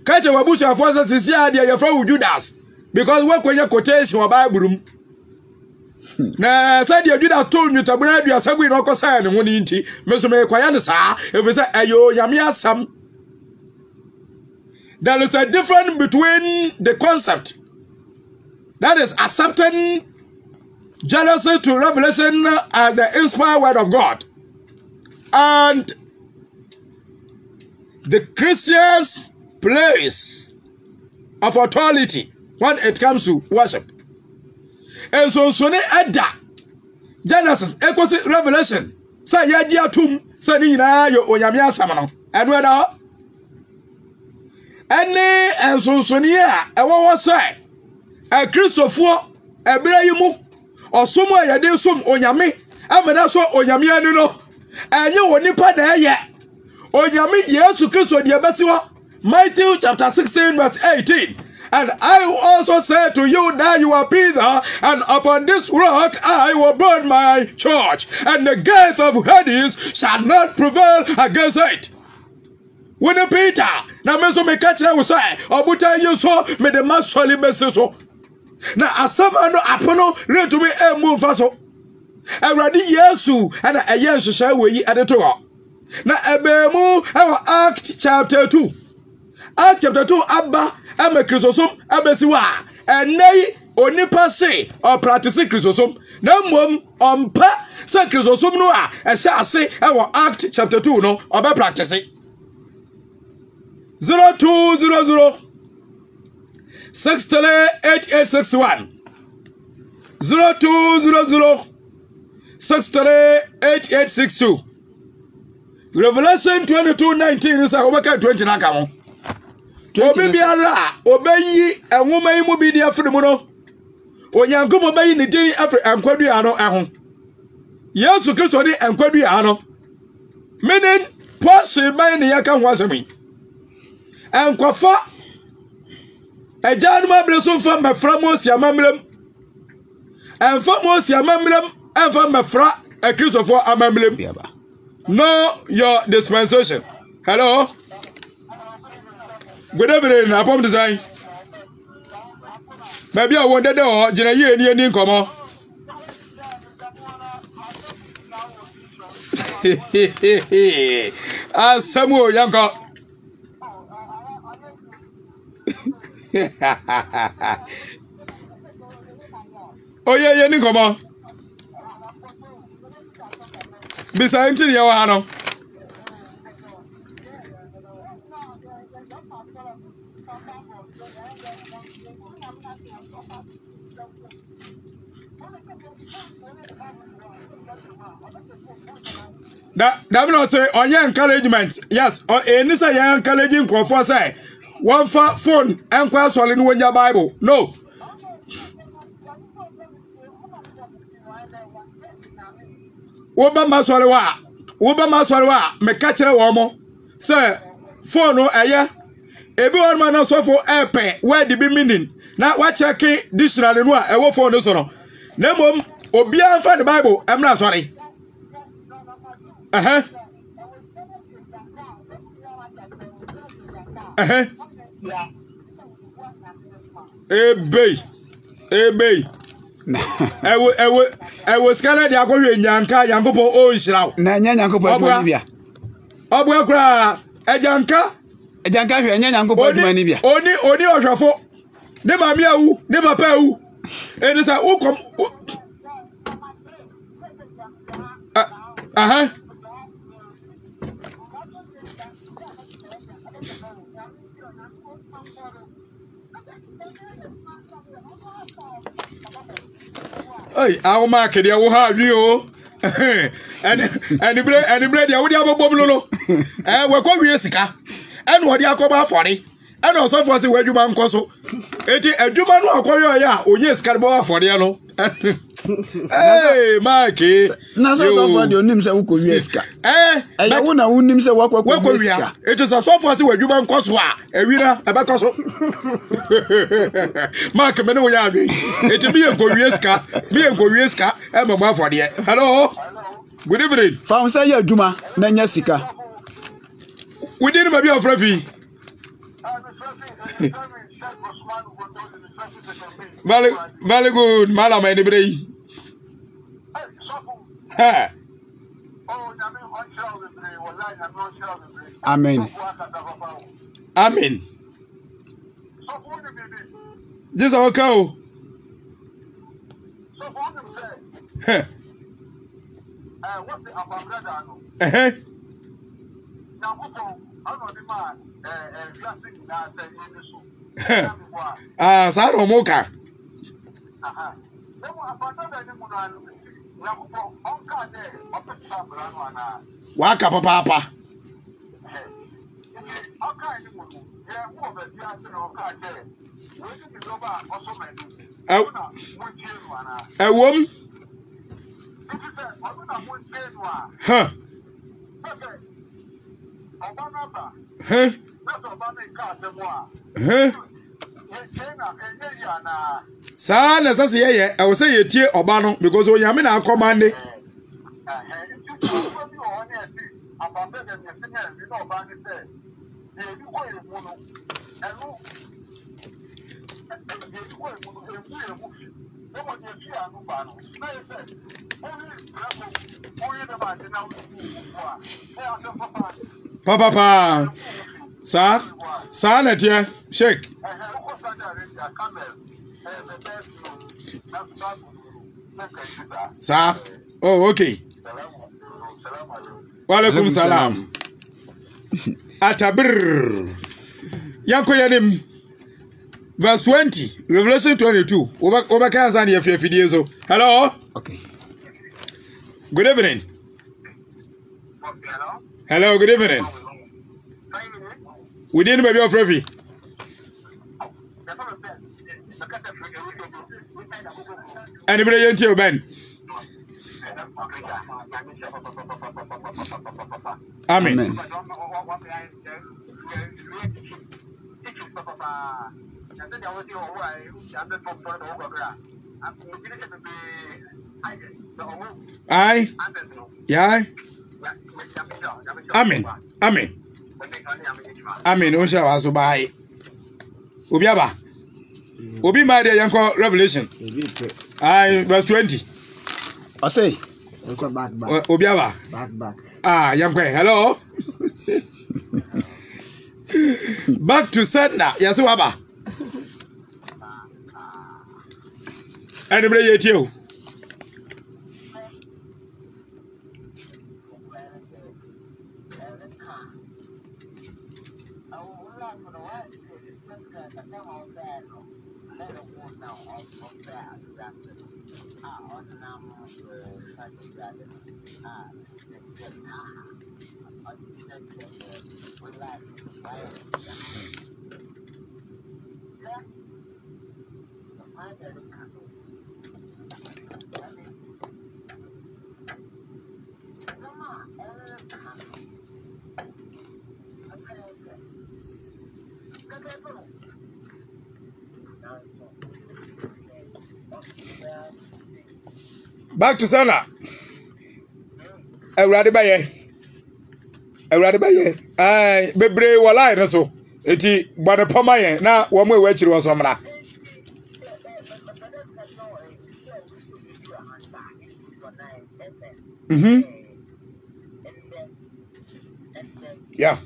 kache wabusu afosa sisi ade ya fra Judas because we kwenye quotation wa Bible rum na said you Judas told you tabuna dua sagui na kosa ne ho ni nti meso me kwaya ne saa e say ayo yame asam. There is a difference between the concept that is accepting Genesis to Revelation as the inspired word of God and the Christian's place of authority when it comes to worship. And so ne ada Genesis equals Revelation say yaji atum say ni na yo onyame asam no eno eda ene enso ne a ewo say a Christopher ebere yi mu osom a yade som onyame amena so onyame anu no enye woni pa na eye onyame Yesu Kristo de besiwa Matthew chapter 16 verse 18. And I will also say to you that you are Peter, and upon this rock I will build my church, and the gates of Hades shall not prevail against it. When Peter, na meso me catch na say, obuta you so me the masoli beseso. na asama no apono retumi emu mfa so awurade yesu ana eye nhyehyɛ weyi adeto ho na ebemu ewo Act chapter 2 Act chapter 2 aba ama kristosom abesiwa enei onipa se o practice kristosom na mmom ompa se kristosom no a ehye ase ewo Act chapter 2 no oba practice 0200 638861 0200 638862 Revelation 22:19 is a obeka 20 na ka mo obi biara obeyi enwoma yi mu bi dia firi mu no onyankopɔ bayi ne din afri ankwadu ano eho Yesu Kristo ni ankwadu ano meaning portion bayi ne yaka ho asemi enkwafa Ejan mabre so fa mefra Mosi amamrem enfa Mosi amamrem enfa mefra a Christopher amamrem no your dispensation. Hello, good evening. Apom design maybe I wanted to jina ye ni nkomo Samuel yanko oh yeah ni komo bisa ntini ya wa no that not say on your encouragement yes or any say your encouraging for say one phone and quite solid when your Bible no Obama sorry wa me catch wo mo say phone no eye ebi one man so for airpay where the be meaning na wa check dictionary no a e wo phone no so no na mom obi an fa the Bible em na sorry Ebe I was Canada akwohwe nyanka Yankopon o nhiraw na nya Yankopon adwuma bia obo akra ejanka hwe nya Yankopon adwuma ni bia oni ohwafo ne mami awu ne papa awu eni sa ukom Hey, I will mark it. I will have you. And bread, I would have a bobolo. And we're going to Sika. And what you come out for it. And also for the way you man coso. It is a Juman who acquire ya. Oh, yes, Carboa for the ano. Hey, Marky. Now, so far, your name said, Who Yeska. I wouldn't him say, What it is a so far where you man coso. A winner, a bacoso. Mark, Meno Yabi. It will be a Koyeska. Me and Koyeska. I'm a man for the. Hello. Good evening. Found say ya Juma, Nanya Sika. We didn't maybe a free. Very good, Madam Anybody. Amen. Amen. This our cow. Saro Moka. Waka papa. A woman? Huh? Huh? Huh? Sa na sase ye I will say ye tie oba no because onyame na command Papa, sir, let you shake. Sir, oh, okay. Walaikum salam. Atabir. Yanko yanim. Verse 20, Revelation 22. Hello? Okay. Good evening. Hello, good evening. We didn't maybe offer fee. Anybody in your Ben? Amen. Aye. Yeah. Amen. Amen. Amen. Osha waso bai. Obiaba. Obi ma de yanko Revelation. Aye, verse 20. I say. Obiaba. Back. Ah, yanko. Hello. Back to sender. Yes, waba. Anybody yet you? Back to Sana. Everybody baye. Ay, bebre wala ina so. Eti bwana pama ye na wamwe wechiri wasomra. Yeah.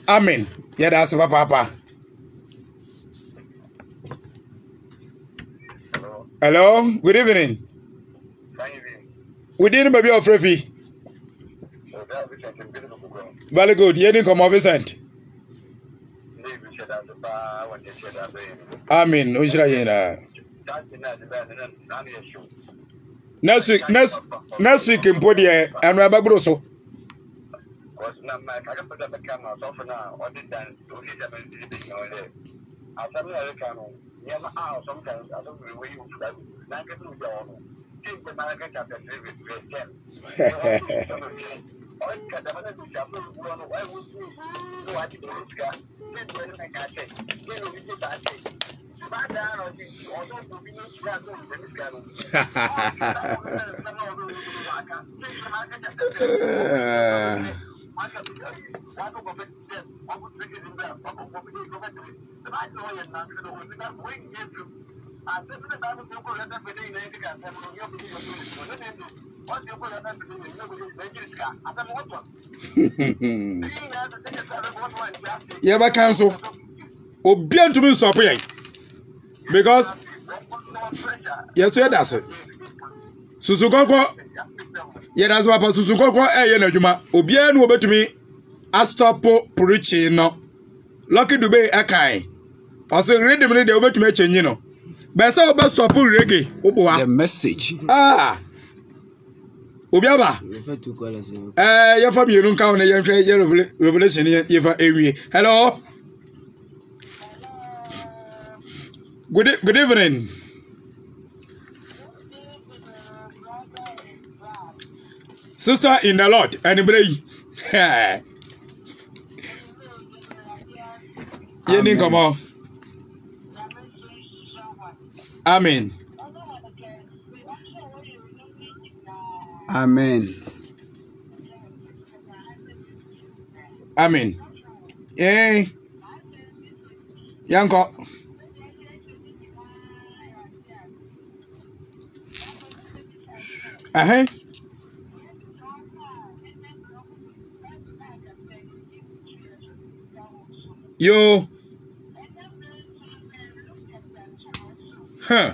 Amen. Yeah, that's Papa. Hello. Good evening. We didn't maybe offer fee. Very good. You didn't come over Vincent. Amen. Next week in Podia and Rababroso. Yeah, cancel. Obian to me so because yes, that's it. Susukoko, yeah, that's what Susukoko, eh, Juma. Obian will bet to me. I stop preaching no. Lucky to be a kind. I say, read the minute they will to me change, you know. But so about stop reggae. The message. Ah. Obiaba. Your family you don't count the revelation here for every. Hello. Good evening. Sister in the Lord, and Yeni nkɔmɔ. Amen. Amen. Amen. Yanko. Yo. Huh.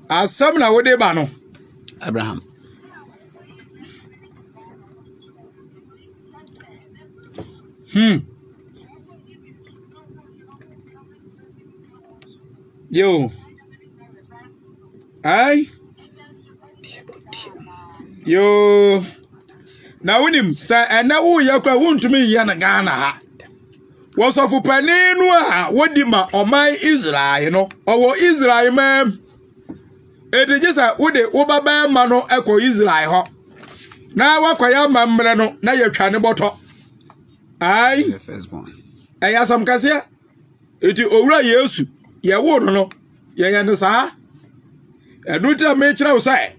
Asam na wode ba no. Abraham. Yo. Ay. Yo. Na wonim sa ena wo yakwa wontumi ya na Ghana ha. Wosofu paninu a wodi ma oman Israel no. Owo Israel mem. Edijisa wode wobaba ma no ekọ Israel ho. Na wakwaya mamre no na yetwa ne boto. Ai. The firstborn. Eya sam kasia. Eti owura Yesu. Ye wo no. Ye ne saa. Eduta me kira wo sai.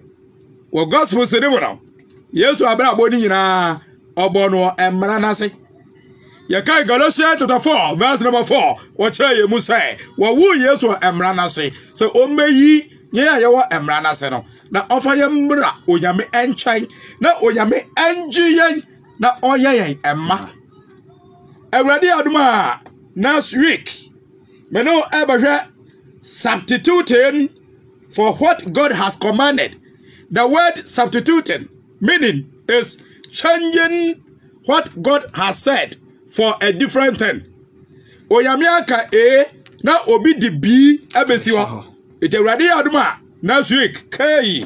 Wo gospel se de wo no. Yesu abra aboni nyina obo no emra nase. Ye kai Galatians chapter 4 verse number 4. Wo kira ye mu sai. Wo wu Yesu emra nase. So o meyi ye ya wo emra nase no. Na ofa ye mra oyame enchan na oyame enjiyen na oyeyen emma. Already aduma next week. Me no ever substituting for what God has commanded. The word substituting meaning is changing what God has said for a different thing. Oyame aka A na obi di B ebesi ho. It already aduma next week. Kai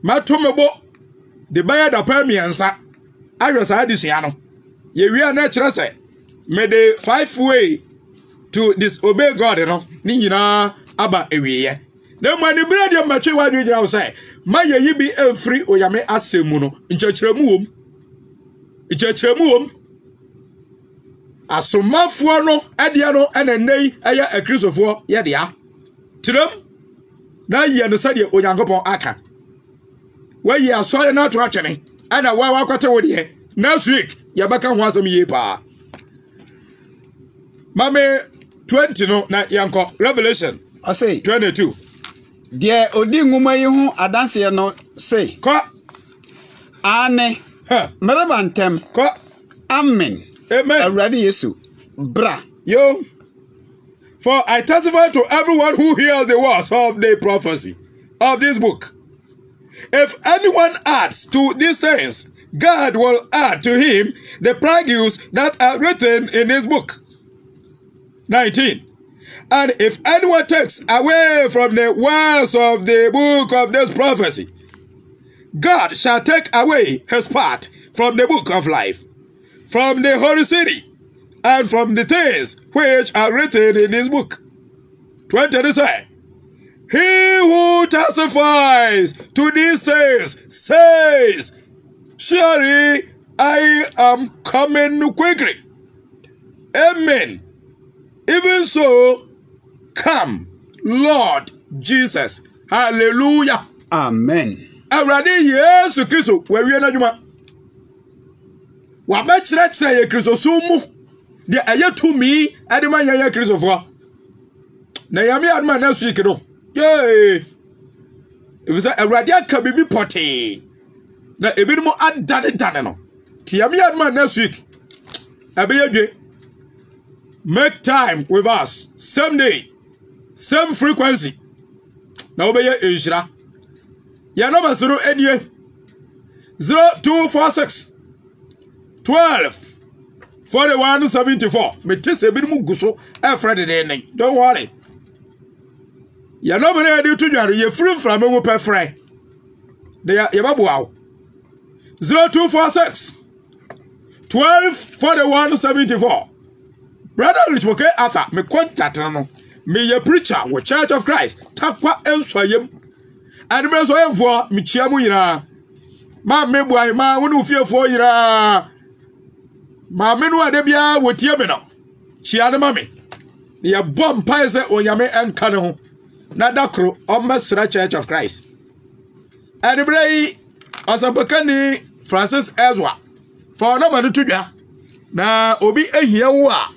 matomebo the buyer da pamiansa ahwesa adisua no. Ye wi na kire se me the 5 way to disobey God no ni nyina aba ewiye. Na mani brede matwe wadwe gira wo sai ma ye yi bi emfri oyame asemu no nchechiremu wom. Nchechiremu wom. Asomafo no adia no enenei eye akristofo ye dia. Tiram na ye no sade onyankopon aka. Wa ye asore na to atwene ana wa wakwate wo de next week ye baka ho asem ye pa. Mame 20 no na yanko Revelation. I say 22. Dear odi nguma yi hu adanse no say. Ko. Ane. Merabantem. Ko. Amen. Amen. Already Yesu. Bra. Yo. For I testify to everyone who hears the words of the prophecy of this book. If anyone adds to these things, God will add to him the plagues that are written in this book. 19. And if anyone takes away from the words of the book of this prophecy, God shall take away his part from the book of life, from the holy city, and from the things which are written in this book. 20 say, he who testifies to these things says, surely I am coming quickly. Amen. Even so, come, Lord Jesus. Hallelujah. Amen. Already, yes, Christo, where we are not. What much let's say, Christo, so move. The air to me, and the man, ya Christopher. Nayami and my next week, yay. If it's a radiant can be potty. Now, a bit more add done. Tiami and my next week. I be a make time with us. Same day. Same frequency. Now be a Ishra. Ya number 0 any 0246 12 41 74. Me tese a bit muguso a Friday day. Don't worry. Ya number I do to you. You free from a whoop fry. They are Yababu 0246 12 41 74. Brother Rich Moke Arthur, me contact no. Me ye preacher with Church of Christ. Takwa ensoyem. And me so for me chiamu yina. ma me boy ma wonu fiefo yira ma me no ade bia wotie me no chia ne ma me ya bom paise onyame enka ne ho na dakro omesra Church of Christ anibrai osabakani Francis Ezwa for no manu tudwa na obi ehia wo a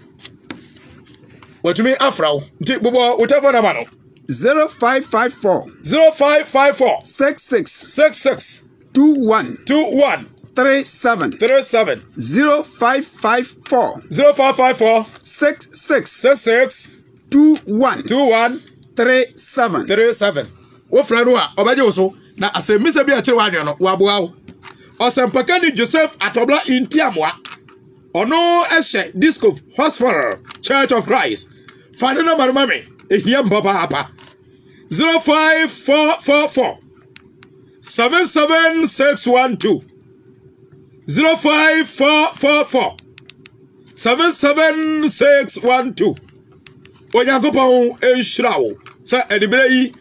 watumi afrawo nti bobo whatever na mano 0554 66 21 37 0554 66 21 37 wo frano a obaje wo so na asemisa bi a kire wadwe no wo aboa osempakani Joseph Atobla Intiamwa ono ehye disco hospital Church of Christ fane no marumame ehia mbaba apa 05444 77612 05444 77612 Onyankopon enhirawo sa edibere yi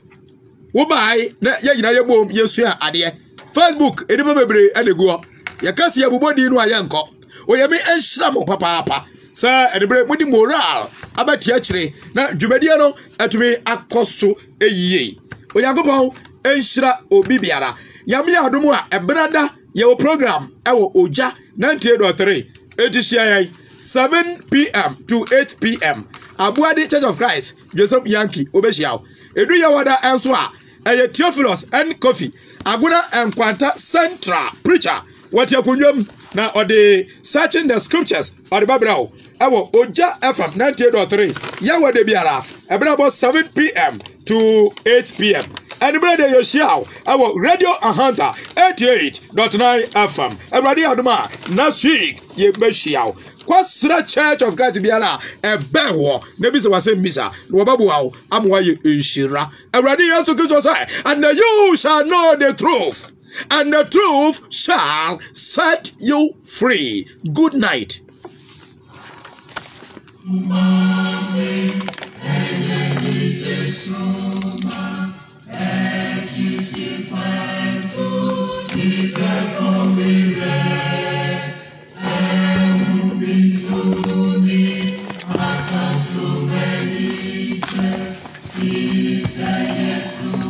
wo bai na yegyina yebom yesu a ade Facebook edibo bebre aneguo yakase yabobodi no ayenko oyemi enhira mo papa sa edibere mudi moral abati akire na dwumadie no atumi akoso eyiye Onyankopon enhira obi biara yame adomu a ebrada yewo program ewo oja 98.3 etihia 7 p.m. to 8 p.m. Abuadi Church of Christ Joseph Yankee obeshiaw edu yawada enso a eye Theophilus and Coffee aguna enkwanta central preacher what yakunwam na ode searching the scriptures or the Bible ewo oja FM 98.3 yawade biara ebrabo 7 p.m. to 8 p.m. and brother Yoshiao ewo Radio Ahanta 88.9 FM ebradi aduma next week ye beshiaw Kwasra Church of God biara ebewo na bi se wase misa no babuwa amwa ye enshira awrade yesu Kristo say and you shall know the truth and the truth shall set you free. Good night. Yes,